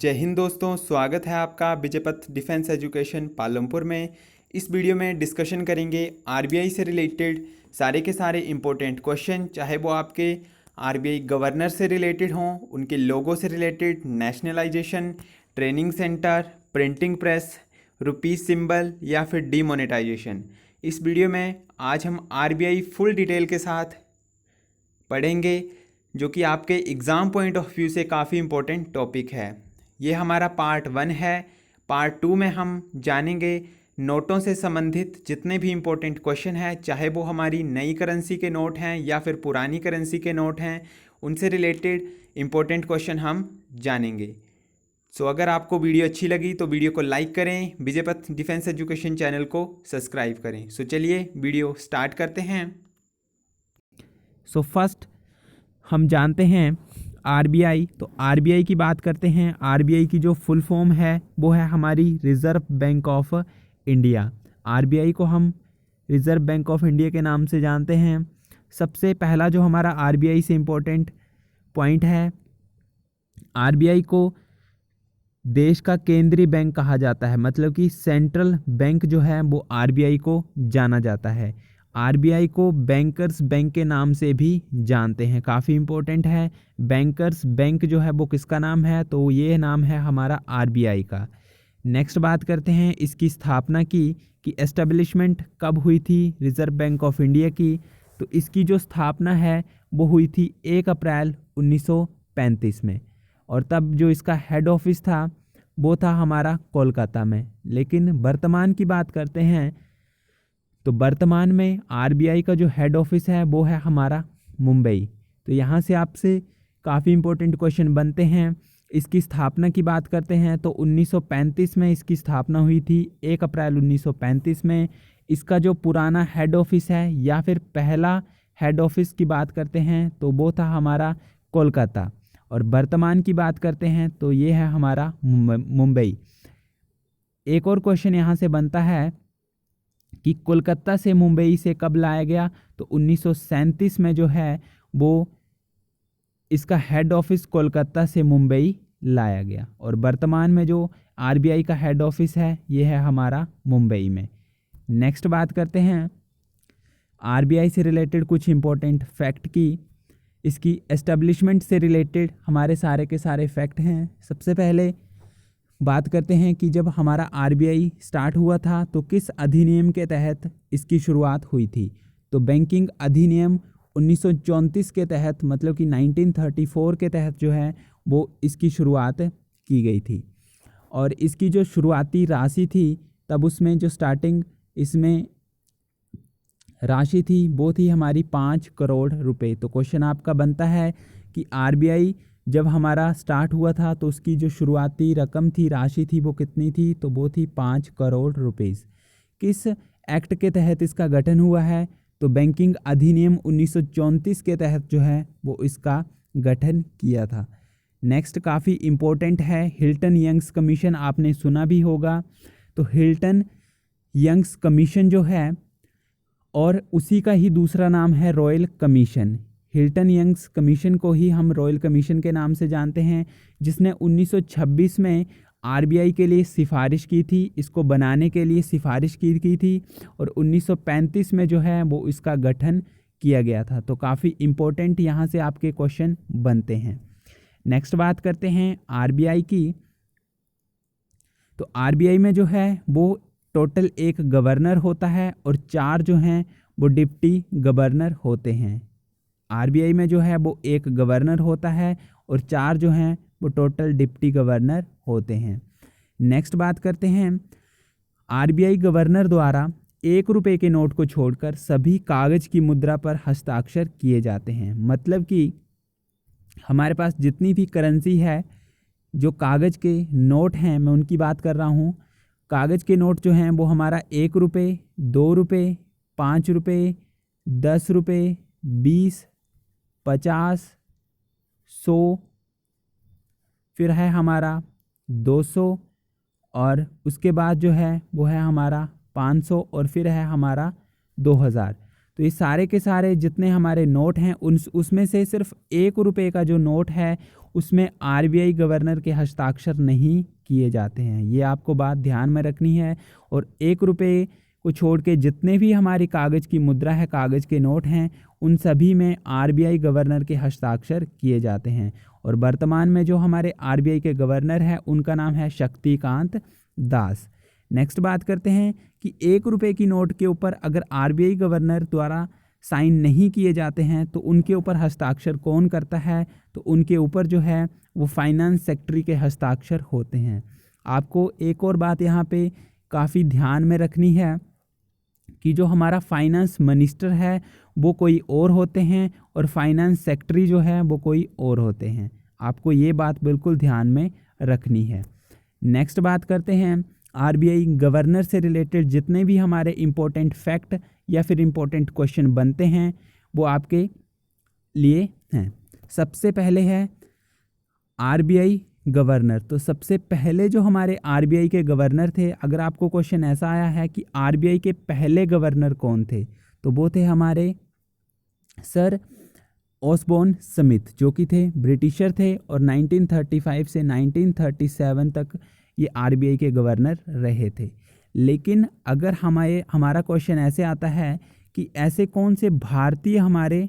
जय हिंद दोस्तों, स्वागत है आपका विजयपथ डिफेंस एजुकेशन पालमपुर में। इस वीडियो में डिस्कशन करेंगे आरबीआई से रिलेटेड सारे के सारे इम्पोर्टेंट क्वेश्चन, चाहे वो आपके आरबीआई गवर्नर से रिलेटेड हों, उनके लोगो से related, nationalisation, training centre, printing press, rupees symbol या फिर डीमोनेटाइजेशन। इस वीडियो में आज हम आरबीआई फुल डिटेल के साथ पढ़ेंगे, जो कि आपके एग्ज़ाम पॉइंट ऑफ व्यू से काफ़ी इम्पोर्टेंट टॉपिक है। ये हमारा पार्ट 1 है। पार्ट 2 में हम जानेंगे नोटों से संबंधित जितने भी इम्पोर्टेंट क्वेश्चन हैं, चाहे वो हमारी नई करेंसी के नोट हैं या फिर पुरानी करेंसी के नोट हैं, उनसे रिलेटेड इम्पोर्टेंट क्वेश्चन हम जानेंगे। सो अगर आपको वीडियो अच्छी लगी तो वीडियो को लाइक करें, विजयपथ डिफेंस एजुकेशन चैनल को सब्सक्राइब करें। सो चलिए वीडियो स्टार्ट करते हैं। सो फर्स्ट हम जानते हैं आरबीआई। तो आरबीआई की बात करते हैं। आरबीआई की जो फुल फॉर्म है वो है हमारी reserve bank of India. RBI को हम रिज़र्व बैंक ऑफ इंडिया के नाम से जानते हैं। सबसे पहला जो हमारा आरबीआई से इम्पोर्टेंट पॉइंट है, आरबीआई को देश का केंद्रीय बैंक कहा जाता है, मतलब कि सेंट्रल बैंक जो है वो आरबीआई को जाना जाता है। आरबीआई को बैंकर्स बैंक के नाम से भी जानते हैं, काफ़ी इम्पोर्टेंट है। बैंकर्स बैंक जो है वो किसका नाम है, तो ये नाम है हमारा आरबीआई का। नेक्स्ट बात करते हैं इसकी स्थापना की कि एस्टेब्लिशमेंट कब हुई थी रिज़र्व बैंक ऑफ इंडिया की। तो इसकी जो स्थापना है वो हुई थी 1 अप्रैल 1935 में, और तब जो इसका हेड ऑफिस था वो था हमारा कोलकाता में। लेकिन वर्तमान की बात करते हैं तो वर्तमान में आरबीआई का जो हेड ऑफिस है वो है हमारा मुंबई। तो यहाँ से आपसे काफ़ी इम्पोर्टेंट क्वेश्चन बनते हैं। इसकी स्थापना की बात करते हैं तो 1935 में इसकी स्थापना हुई थी, 1 अप्रैल 1935 में। इसका जो पुराना हेड ऑफिस है या फिर पहला हेड ऑफिस की बात करते हैं तो वो था हमारा कोलकाता, और वर्तमान की बात करते हैं तो ये है हमारा मुंबई। एक और क्वेश्चन यहाँ से बनता है कि कोलकाता से मुंबई से कब लाया गया, तो 1937 में जो है वो इसका हेड ऑफिस कोलकाता से मुंबई लाया गया, और वर्तमान में जो आरबीआई का हेड ऑफिस है ये है हमारा मुंबई में। नेक्स्ट बात करते हैं आरबीआई से रिलेटेड कुछ इम्पोर्टेंट फैक्ट की। इसकी एस्टेब्लिशमेंट से रिलेटेड हमारे सारे के सारे फैक्ट हैं। सबसे पहले बात करते हैं कि जब हमारा आरबीआई स्टार्ट हुआ था तो किस अधिनियम के तहत इसकी शुरुआत हुई थी। तो बैंकिंग अधिनियम 1934 के तहत, मतलब कि 1934 के तहत जो है वो इसकी शुरुआत की गई थी। और इसकी जो शुरुआती राशि थी तब उसमें जो स्टार्टिंग इसमें राशि थी वो थी हमारी 5 करोड़ रुपए। तो क्वेश्चन आपका बनता है कि आरबीआई जब हमारा स्टार्ट हुआ था तो उसकी जो शुरुआती रकम थी, राशि थी, वो कितनी थी, तो वो थी 5 करोड़ रुपीस। किस एक्ट के तहत इसका गठन हुआ है, तो बैंकिंग अधिनियम 1934 के तहत जो है वो इसका गठन किया था। नेक्स्ट काफ़ी इम्पोर्टेंट है हिल्टन यंग्स कमीशन, आपने सुना भी होगा। तो हिल्टन यंग्स कमीशन जो है, और उसी का ही दूसरा नाम है royal commission. Hilton Young's commission को ही हम रॉयल कमीशन के नाम से जानते हैं, जिसने 1926 में आरबीआई के लिए सिफारिश की थी, इसको बनाने के लिए सिफारिश की थी, और 1935 में जो है वो इसका गठन किया गया था। तो काफ़ी इम्पोर्टेंट यहाँ से आपके क्वेश्चन बनते हैं। नेक्स्ट बात करते हैं आरबीआई की। तो आरबीआई में जो है वो टोटल 1 गवर्नर होता है और 4 जो हैं वो डिप्टी गवर्नर होते हैं। आरबीआई में जो है वो 1 गवर्नर होता है और 4 जो हैं वो टोटल डिप्टी गवर्नर होते हैं। नेक्स्ट बात करते हैं आरबीआई गवर्नर द्वारा 1 रुपये के नोट को छोड़कर सभी कागज़ की मुद्रा पर हस्ताक्षर किए जाते हैं। मतलब कि हमारे पास जितनी भी करेंसी है, जो कागज़ के नोट हैं, मैं उनकी बात कर रहा हूँ। कागज़ के नोट जो हैं वो हमारा 1 रुपये, 2 रुपये, 5 रुपये, 10 रुपये, 20, 50, 100, फिर है हमारा 200, और उसके बाद जो है वो है हमारा 500, और फिर है हमारा 2000। तो ये सारे के सारे जितने हमारे नोट हैं उसमें से सिर्फ 1 रुपये का जो नोट है उसमें आरबीआई गवर्नर के हस्ताक्षर नहीं किए जाते हैं। ये आपको बात ध्यान में रखनी है। और 1 रुपये को छोड़ के जितने भी हमारी कागज़ की मुद्रा है, कागज़ के नोट हैं, उन सभी में आरबीआई गवर्नर के हस्ताक्षर किए जाते हैं। और वर्तमान में जो हमारे आरबीआई के गवर्नर हैं उनका नाम है शक्तिकांत दास। नेक्स्ट बात करते हैं कि 1 रुपये की नोट के ऊपर अगर आरबीआई गवर्नर द्वारा साइन नहीं किए जाते हैं तो उनके ऊपर हस्ताक्षर कौन करता है? तो उनके ऊपर जो है वो फाइनेंस सेक्रेटरी के हस्ताक्षर होते हैं। आपको एक और बात यहाँ पे काफ़ी ध्यान में रखनी है कि जो हमारा फाइनेंस मिनिस्टर है वो कोई और होते हैं और फाइनेंस सेक्रेटरी जो है वो कोई और होते हैं। आपको ये बात बिल्कुल ध्यान में रखनी है। नेक्स्ट बात करते हैं आरबीआई गवर्नर से रिलेटेड जितने भी हमारे इम्पोर्टेंट फैक्ट या फिर इम्पोर्टेंट क्वेश्चन बनते हैं वो आपके लिए हैं। सबसे पहले है आरबीआई गवर्नर। तो सबसे पहले जो हमारे आरबीआई के गवर्नर थे, अगर आपको क्वेश्चन ऐसा आया है कि आरबीआई के पहले गवर्नर कौन थे, तो वो थे हमारे सर ऑसबोर्न स्मिथ, जो कि थे ब्रिटिशर थे और 1935 से 1937 तक ये आरबीआई के गवर्नर रहे थे। लेकिन अगर हमारा क्वेश्चन ऐसे आता है कि ऐसे कौन से भारतीय हमारे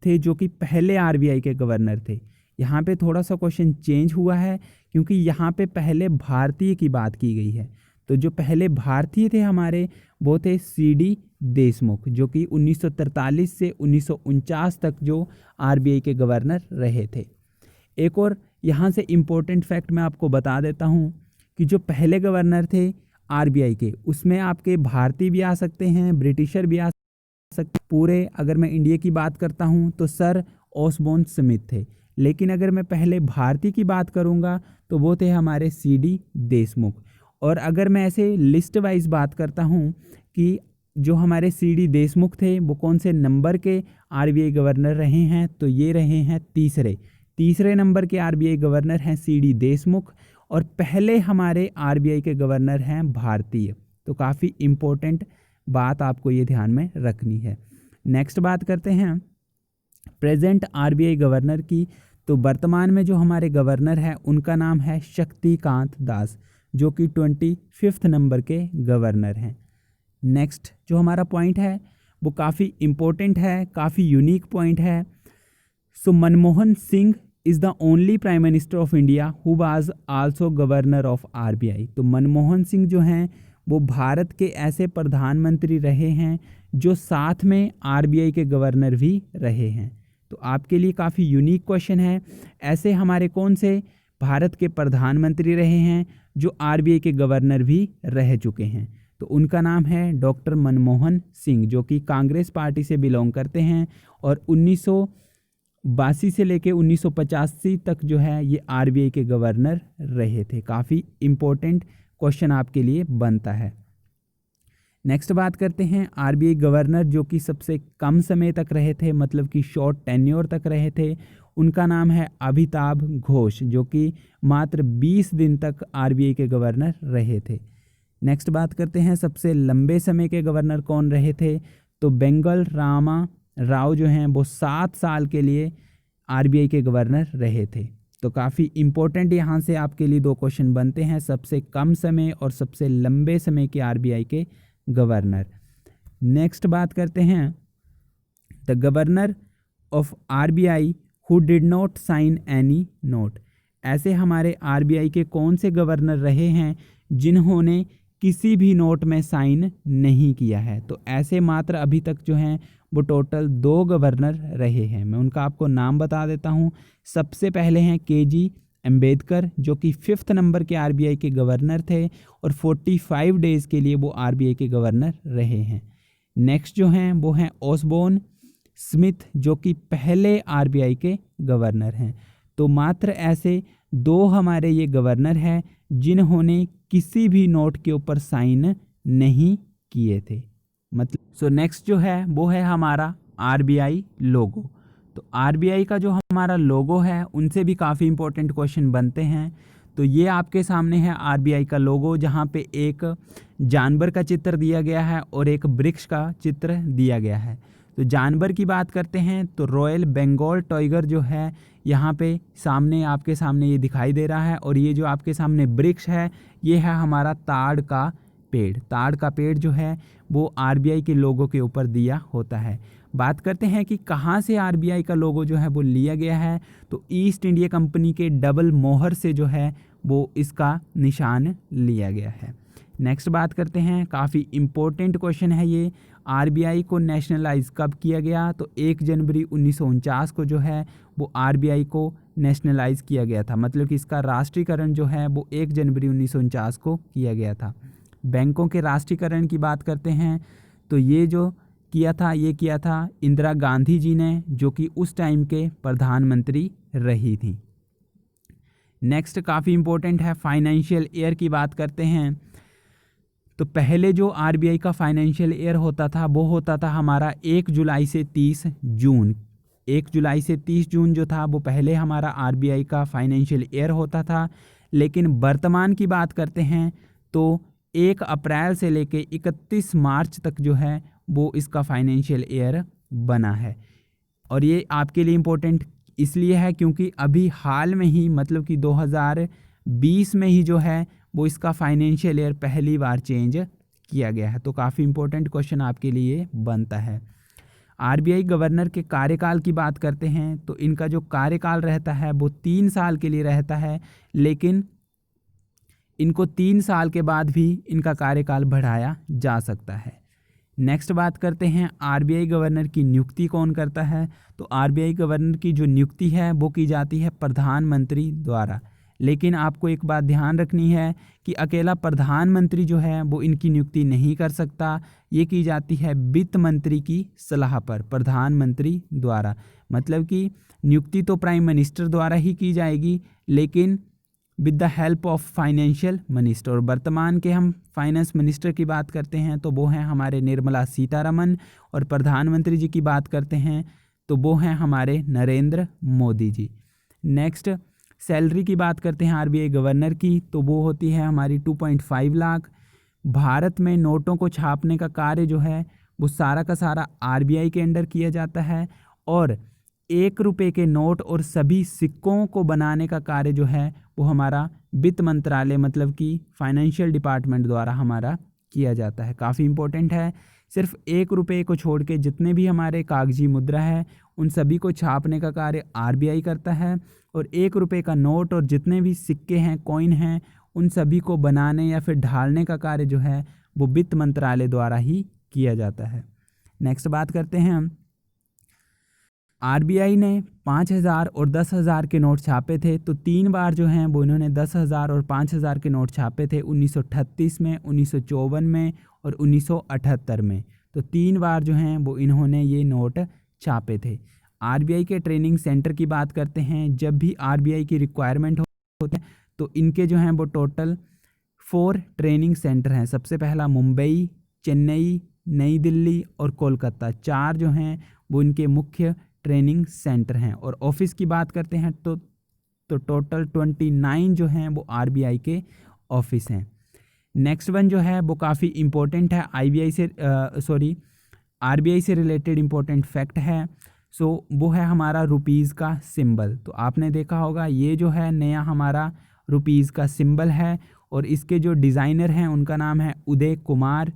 थे जो कि पहले आरबीआई के गवर्नर थे, यहाँ पे थोड़ा सा क्वेश्चन चेंज हुआ है क्योंकि यहाँ पे पहले भारतीय की बात की गई है। तो जो पहले भारतीय थे हमारे वो थे सीडी देशमुख, जो कि 1943 से 1949 तक जो आरबीआई के गवर्नर रहे थे। एक और यहाँ से इम्पोर्टेंट फैक्ट मैं आपको बता देता हूँ कि जो पहले गवर्नर थे आरबीआई के, उसमें आपके भारतीय भी आ सकते हैं, ब्रिटिशर भी आ सकते। पूरे अगर मैं इंडिया की बात करता हूँ तो सर ऑसबोर्न स्मिथ थे। लेकिन अगर मैं पहले भारतीय की बात करूँगा तो वो थे हमारे सीडी देशमुख। और अगर मैं ऐसे लिस्ट वाइज बात करता हूँ कि जो हमारे सीडी देशमुख थे वो कौन से नंबर के आरबीआई गवर्नर रहे हैं, तो ये रहे हैं तीसरे नंबर के आरबीआई गवर्नर हैं सीडी देशमुख। और पहले हमारे आरबीआई के गवर्नर हैं भारतीय। तो काफ़ी इम्पोर्टेंट बात आपको ये ध्यान में रखनी है। नेक्स्ट बात करते हैं प्रेजेंट आरबीआई गवर्नर की। तो वर्तमान में जो हमारे गवर्नर हैं उनका नाम है शक्तिकांत दास, जो कि 25 नंबर के गवर्नर हैं। नेक्स्ट जो हमारा पॉइंट है वो काफ़ी इम्पोर्टेंट है, काफ़ी यूनिक पॉइंट है। So Manmohan Singh is the only prime minister of India who was also governor of RBI. तो मनमोहन सिंह जो हैं वो भारत के ऐसे प्रधानमंत्री रहे हैं जो साथ में आरबीआई के गवर्नर भी रहे हैं। तो आपके लिए काफ़ी यूनिक क्वेश्चन है, ऐसे हमारे कौन से भारत के प्रधानमंत्री रहे हैं जो आरबीआई के गवर्नर भी रह चुके हैं। तो उनका नाम है डॉक्टर मनमोहन सिंह, जो कि कांग्रेस पार्टी से बिलोंग करते हैं और 1982 से लेके 1985 तक जो है ये आरबीआई के गवर्नर रहे थे। काफ़ी इम्पोर्टेंट क्वेश्चन आपके लिए बनता है। नेक्स्ट बात करते हैं आरबीआई गवर्नर जो कि सबसे कम समय तक रहे थे, मतलब कि शॉर्ट टेन्योर तक रहे थे। उनका नाम है अमिताभ घोष, जो कि मात्र 20 दिन तक आरबीआई के गवर्नर रहे थे। नेक्स्ट बात करते हैं सबसे लंबे समय के गवर्नर कौन रहे थे। तो बेंगल रामा राव जो हैं वो 7 साल के लिए आरबीआई के गवर्नर रहे थे। तो काफ़ी इम्पोर्टेंट यहाँ से आपके लिए 2 क्वेश्चन बनते हैं, सबसे कम समय और सबसे लंबे समय के आरबीआई के गवर्नर। नेक्स्ट बात करते हैं the governor of RBI who did not sign any note. ऐसे हमारे आरबीआई के कौन से गवर्नर रहे हैं जिन्होंने किसी भी नोट में साइन नहीं किया है। तो ऐसे मात्र अभी तक जो हैं वो टोटल 2 गवर्नर रहे हैं। मैं उनका आपको नाम बता देता हूँ। सबसे पहले हैं केजी अम्बेडकर, जो कि 5th नंबर के आरबीआई के गवर्नर थे और 45 डेज़ के लिए वो आरबीआई के गवर्नर रहे हैं। नेक्स्ट जो हैं वो हैं ऑसबोर्न स्मिथ, जो कि पहले आरबीआई के गवर्नर हैं। तो मात्र ऐसे 2 हमारे ये गवर्नर हैं जिन्होंने किसी भी नोट के ऊपर साइन नहीं किए थे। मतलब नेक्स्ट जो है वो है हमारा आरबीआई लोगो। तो आरबीआई का जो हमारा लोगो है उनसे भी काफ़ी इंपॉर्टेंट क्वेश्चन बनते हैं। तो ये आपके सामने है आरबीआई का लोगो, जहाँ पे एक जानवर का चित्र दिया गया है और एक वृक्ष का चित्र दिया गया है। तो जानवर की बात करते हैं तो रॉयल बंगाल टाइगर जो है यहाँ पे सामने आपके सामने ये दिखाई दे रहा है, और ये जो आपके सामने वृक्ष है ये है हमारा ताड़ का पेड़। ताड़ का पेड़ जो है वो आरबीआई के लोगों के ऊपर दिया होता है। बात करते हैं कि कहाँ से आरबीआई का लोगो जो है वो लिया गया है, तो ईस्ट इंडिया कंपनी के डबल मोहर से जो है वो इसका निशान लिया गया है। नेक्स्ट बात करते हैं, काफ़ी इम्पोर्टेंट क्वेश्चन है ये, आरबीआई को नेशनलाइज कब किया गया, तो 1 जनवरी 1949 को जो है वो आरबीआई को नेशनलाइज किया गया था। मतलब कि इसका राष्ट्रीयकरण जो है वो 1 जनवरी 1949 को किया गया था। बैंकों के राष्ट्रीयकरण की बात करते हैं तो ये जो किया था इंदिरा गांधी जी ने, जो कि उस टाइम के प्रधानमंत्री रही थी। नेक्स्ट काफ़ी इम्पोर्टेंट है, फाइनेंशियल ईयर की बात करते हैं तो पहले जो आरबीआई का फाइनेंशियल ईयर होता था वो होता था हमारा 1 जुलाई से 30 जून। 1 जुलाई से 30 जून जो था वो पहले हमारा आरबीआई का फाइनेंशियल ईयर होता था। लेकिन वर्तमान की बात करते हैं तो 1 अप्रैल से लेके 31 मार्च तक जो है वो इसका फाइनेंशियल ईयर बना है। और ये आपके लिए इम्पोर्टेंट इसलिए है क्योंकि अभी हाल में ही मतलब कि 2020 में ही जो है वो इसका फाइनेंशियल ईयर पहली बार चेंज किया गया है। तो काफ़ी इम्पोर्टेंट क्वेश्चन आपके लिए बनता है। आरबीआई गवर्नर के कार्यकाल की बात करते हैं तो इनका जो कार्यकाल रहता है वो 3 साल के लिए रहता है, लेकिन इनको 3 साल के बाद भी इनका कार्यकाल बढ़ाया जा सकता है। नेक्स्ट बात करते हैं, आरबीआई गवर्नर की नियुक्ति कौन करता है, तो आरबीआई गवर्नर की जो नियुक्ति है वो की जाती है प्रधानमंत्री द्वारा। लेकिन आपको एक बात ध्यान रखनी है कि अकेला प्रधानमंत्री जो है वो इनकी नियुक्ति नहीं कर सकता, ये की जाती है वित्त मंत्री की सलाह पर प्रधानमंत्री द्वारा। मतलब कि नियुक्ति तो प्राइम मिनिस्टर द्वारा ही की जाएगी, लेकिन with the help of financial minister. और वर्तमान के हम फाइनेंस मिनिस्टर की बात करते हैं तो वो हैं हमारे निर्मला सीतारमन, और प्रधानमंत्री जी की बात करते हैं तो वो हैं हमारे नरेंद्र मोदी जी। नेक्स्ट सैलरी की बात करते हैं आरबीआई गवर्नर की, तो वो होती है हमारी 2.5 लाख। भारत में नोटों को छापने का कार्य जो है वो सारा का सारा आरबीआई के अंडर किया जाता है, और 1 रुपये के नोट और सभी सिक्कों को बनाने का कार्य जो है वो हमारा वित्त मंत्रालय मतलब कि फाइनेंशियल डिपार्टमेंट द्वारा हमारा किया जाता है। काफ़ी इम्पोर्टेंट है, सिर्फ 1 रुपये को छोड़ के जितने भी हमारे कागजी मुद्रा है उन सभी को छापने का कार्य आरबीआई करता है, और 1 रुपये का नोट और जितने भी सिक्के हैं कॉइन हैं उन सभी को बनाने या फिर ढालने का कार्य जो है वो वित्त मंत्रालय द्वारा ही किया जाता है। नेक्स्ट बात करते हैं हम, आरबीआई ने 5,000 और 10,000 के नोट छापे थे, तो 3 बार जो हैं वो इन्होंने 10,000 और 5,000 के नोट छापे थे, 1938 में, 1954 में और 1978 में। तो 3 बार जो हैं वो इन्होंने ये नोट छापे थे। आरबीआई के ट्रेनिंग सेंटर की बात करते हैं, जब भी आरबीआई की रिक्वायरमेंट होती है तो इनके जो हैं वो टोटल 4 ट्रेनिंग सेंटर हैं। सबसे पहला मुंबई, चेन्नई, नई दिल्ली और कोलकाता, 4 जो हैं वो इनके मुख्य ट्रेनिंग सेंटर हैं। और ऑफिस की बात करते हैं तो टोटल 29 जो हैं वो आरबीआई के ऑफिस हैं। नेक्स्ट वन जो है वो काफ़ी इम्पोर्टेंट है, आरबीआई से रिलेटेड इम्पोर्टेंट फैक्ट है। वो है हमारा रुपीज़ का सिंबल। तो आपने देखा होगा ये जो है नया हमारा रुपीज़ का सिंबल है, और इसके जो डिज़ाइनर हैं उनका नाम है उदय कुमार,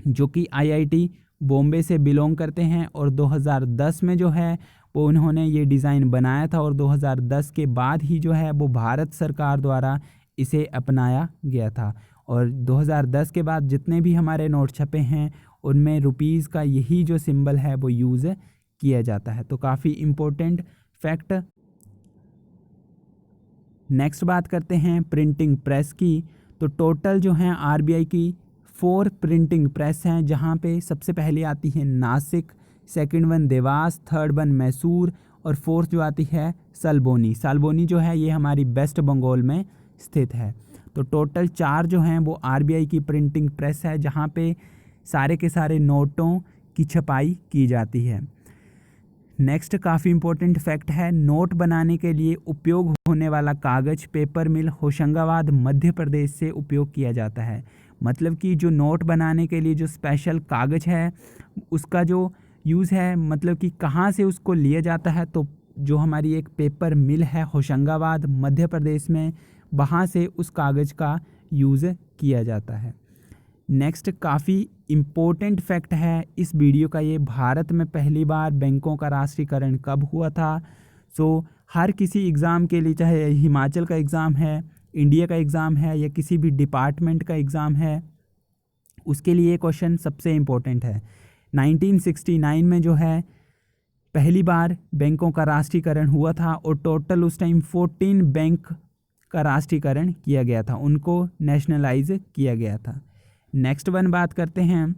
जो कि आईआईटी बॉम्बे से बिलोंग करते हैं, और 2010 में जो है वो उन्होंने ये डिज़ाइन बनाया था, और 2010 के बाद ही जो है वो भारत सरकार द्वारा इसे अपनाया गया था। और 2010 के बाद जितने भी हमारे नोट छपे हैं उनमें रुपीज़ का यही जो सिंबल है वो यूज़ किया जाता है। तो काफ़ी इम्पोर्टेंट फैक्ट। नेक्स्ट बात करते हैं प्रिंटिंग प्रेस की, तो टोटल जो हैं आरबीआई की 4 प्रिंटिंग प्रेस हैं, जहां पे सबसे पहले आती है Nashik, second one Dewas, third one Mysore, और फोर्थ जो आती है सल्बोनी। सल्बोनी जो है ये हमारी वेस्ट बंगाल में स्थित है। तो टोटल 4 जो हैं वो आरबीआई की प्रिंटिंग प्रेस है, जहां पे सारे के सारे नोटों की छपाई की जाती है। नेक्स्ट काफ़ी इम्पोर्टेंट फैक्ट है, नोट बनाने के लिए उपयोग होने वाला कागज़ पेपर मिल होशंगाबाद मध्य प्रदेश से उपयोग किया जाता है। मतलब कि जो नोट बनाने के लिए जो स्पेशल कागज़ है उसका जो यूज़ है, मतलब कि कहाँ से उसको लिया जाता है, तो जो हमारी एक पेपर मिल है होशंगाबाद मध्य प्रदेश में, वहाँ से उस कागज़ का यूज़ किया जाता है। नेक्स्ट काफ़ी इम्पोर्टेंट फैक्ट है इस वीडियो का ये, भारत में पहली बार बैंकों का राष्ट्रीयकरण कब हुआ था। सो हर किसी एग्ज़ाम के लिए, चाहे हिमाचल का एग्ज़ाम है, इंडिया का एग्ज़ाम है या किसी भी डिपार्टमेंट का एग्ज़ाम है, उसके लिए ये क्वेश्चन सबसे इम्पोर्टेंट है। 1969 में जो है पहली बार बैंकों का राष्ट्रीयकरण हुआ था और टोटल उस टाइम 14 बैंक का राष्ट्रीयकरण किया गया था, उनको नेशनलाइज किया गया था। नेक्स्ट वन बात करते हैं,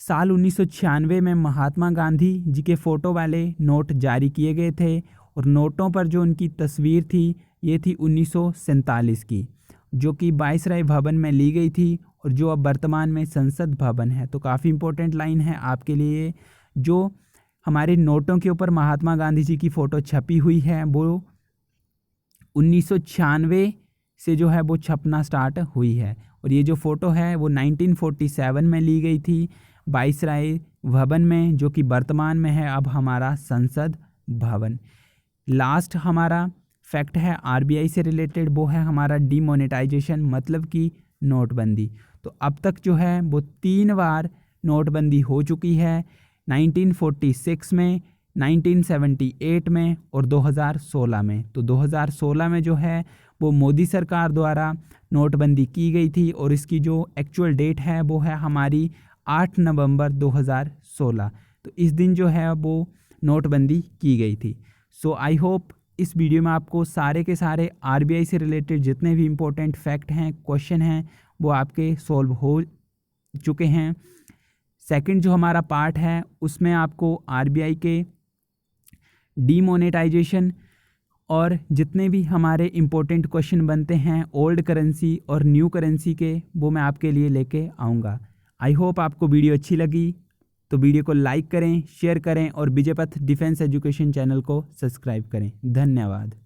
साल 1996 में महात्मा गांधी जी के फ़ोटो वाले नोट जारी किए गए थे और नोटों पर जो उनकी तस्वीर थी ये थी 1947 की, जो कि वायसराय भवन में ली गई थी और जो अब वर्तमान में संसद भवन है। तो काफ़ी इम्पोर्टेंट लाइन है आपके लिए। जो हमारे नोटों के ऊपर महात्मा गांधी जी की फ़ोटो छपी हुई है वो 1996 से जो है वो छपना स्टार्ट हुई है और ये जो फ़ोटो है वो 1947 में ली गई थी वायसराय भवन में, जो कि वर्तमान में है अब हमारा संसद भवन। लास्ट हमारा फैक्ट है आरबीआई से रिलेटेड, वो है हमारा डीमोनेटाइजेशन, मतलब कि नोटबंदी। तो अब तक जो है वो 3 बार नोटबंदी हो चुकी है, 1946 में, 1978 में और 2016 में। तो 2016 में जो है वो मोदी सरकार द्वारा नोटबंदी की गई थी और इसकी जो एक्चुअल डेट है वो है हमारी 8 नवंबर 2016। तो इस दिन जो है वो नोटबंदी की गई थी। सो आई होप इस वीडियो में आपको सारे के सारे आरबीआई से रिलेटेड जितने भी इम्पोर्टेंट फैक्ट हैं, क्वेश्चन हैं, वो आपके सॉल्व हो चुके हैं। सेकंड जो हमारा पार्ट है उसमें आपको आरबीआई के डीमोनेटाइजेशन और जितने भी हमारे इम्पोर्टेंट क्वेश्चन बनते हैं ओल्ड करेंसी और न्यू करेंसी के, वो मैं आपके लिए लेके आऊँगा। आई होप आपको वीडियो अच्छी लगी तो वीडियो को लाइक करें, शेयर करें और विजय पथ डिफेंस एजुकेशन चैनल को सब्सक्राइब करें। धन्यवाद।